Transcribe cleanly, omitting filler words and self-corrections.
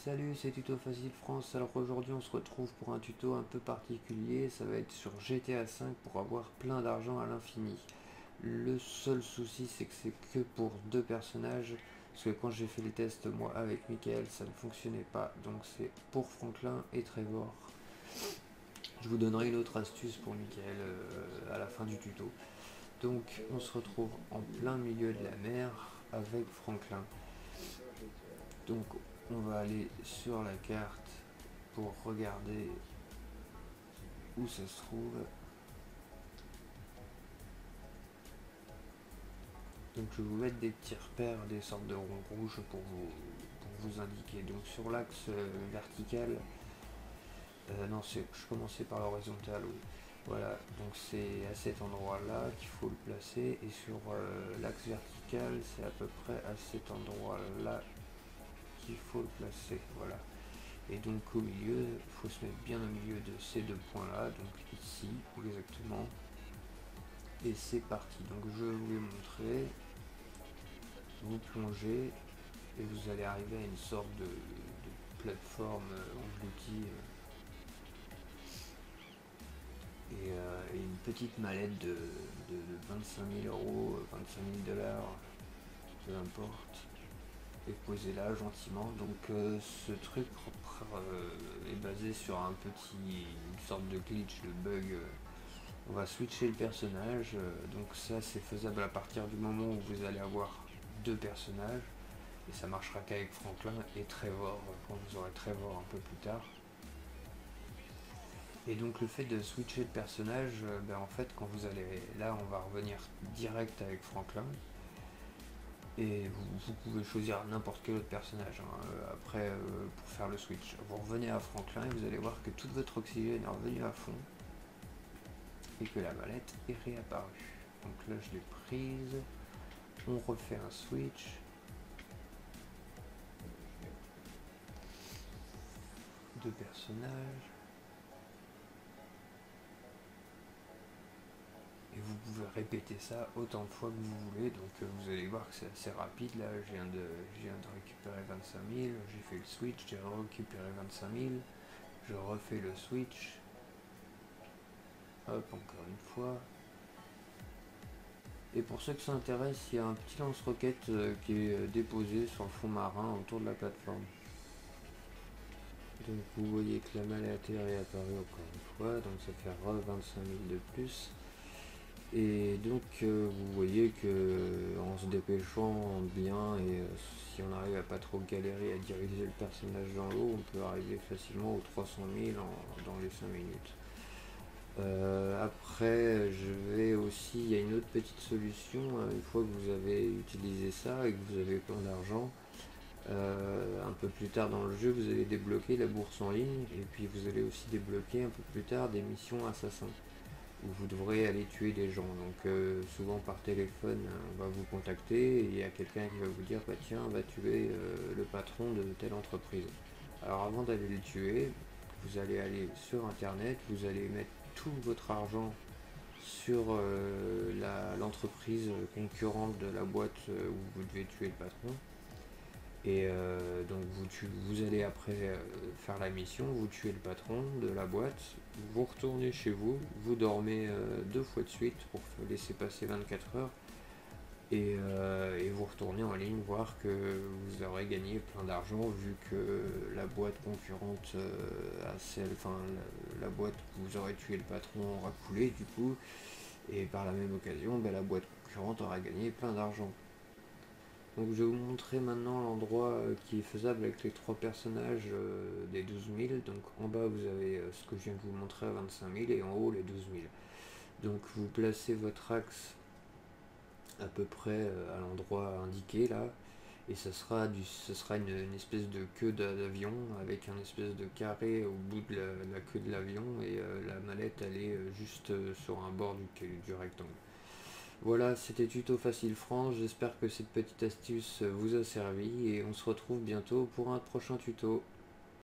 Salut, c'est Tuto Facile France. Alors aujourd'hui on se retrouve pour un tuto un peu particulier. Ça va être sur GTA 5 pour avoir plein d'argent à l'infini. Le seul souci c'est que c'est que pour deux personnages. Parce que quand j'ai fait les tests moi avec Michael ça ne fonctionnait pas. Donc c'est pour Franklin et Trevor. Je vous donnerai une autre astuce pour Michael à la fin du tuto. Donc on se retrouve en plein milieu de la mer avec Franklin. Donc on va aller sur la carte pour regarder où ça se trouve. Donc je vais vous mettre des petits repères, des sortes de ronds rouges pour vous indiquer. Donc sur l'axe vertical, non je commençais par l'horizontal, oui. Voilà, donc c'est à cet endroit-là qu'il faut le placer. Et sur l'axe vertical, c'est à peu près à cet endroit-là qu'il faut le placer. Voilà. Et donc au milieu, il faut se mettre bien au milieu de ces deux points-là, donc ici exactement. Et c'est parti. Donc je vais vous les montrer. Vous plongez et vous allez arriver à une sorte de plateforme engloutie et une petite mallette de 25 000 euros, 25 000 dollars, peu importe, est posée là gentiment. Donc ce truc est basé sur une sorte de glitch, le bug. On va switcher le personnage, donc ça c'est faisable à partir du moment où vous allez avoir deux personnages. Et ça marchera qu'avec Franklin et Trevor, quand vous aurez Trevor un peu plus tard. Et donc le fait de switcher de personnage, en fait quand vous allez là on va revenir direct avec Franklin. Et vous pouvez choisir n'importe quel autre personnage après pour faire le switch. Vous revenez à Franklin et vous allez voir que tout votre oxygène est revenu à fond. Et que la mallette est réapparue. Donc là je l'ai prise. On refait un switch. Deux personnages. Et vous pouvez répéter ça autant de fois que vous voulez. Donc vous allez voir que c'est assez rapide. Là je viens de récupérer 25 000. J'ai fait le switch, j'ai récupéré 25 000. Je refais le switch. Hop, encore une fois. Et pour ceux que ça intéresse, il y a un petit lance-roquette qui est déposé sur le fond marin autour de la plateforme. Donc vous voyez que la mallette est réapparue encore une fois. Donc ça fait 25 000 de plus. Et donc vous voyez que en se dépêchant bien et si on arrive à pas trop galérer à diriger le personnage dans l'eau, on peut arriver facilement aux 300 000 dans les 5 minutes. Après je vais aussi, il y a une autre petite solution, une fois que vous avez utilisé ça et que vous avez plein d'argent, un peu plus tard dans le jeu vous allez débloquer la bourse en ligne et puis vous allez aussi débloquer un peu plus tard des missions assassins où vous devrez aller tuer des gens. Donc souvent par téléphone, on va vous contacter et il y a quelqu'un qui va vous dire bah tiens, on va tuer le patron de telle entreprise. Alors avant d'aller le tuer, vous allez aller sur internet, vous allez mettre tout votre argent sur l'entreprise concurrente de la boîte où vous devez tuer le patron. Et donc vous allez après faire la mission, vous tuez le patron de la boîte, vous retournez chez vous, vous dormez deux fois de suite pour laisser passer 24 heures et vous retournez en ligne voir que vous aurez gagné plein d'argent vu que la boîte concurrente à celle, enfin la boîte où vous aurez tué le patron aura coulé du coup et par la même occasion la boîte concurrente aura gagné plein d'argent. Donc je vais vous montrer maintenant l'endroit qui est faisable avec les trois personnages des 12 000. Donc en bas vous avez ce que je viens de vous montrer à 25 000 et en haut les 12 000. Donc vous placez votre axe à peu près à l'endroit indiqué là. Et ce sera une espèce de queue d'avion avec un espèce de carré au bout de la queue de l'avion et la mallette elle est juste sur un bord du rectangle. Voilà, c'était Tuto Facile France, j'espère que cette petite astuce vous a servi et on se retrouve bientôt pour un prochain tuto.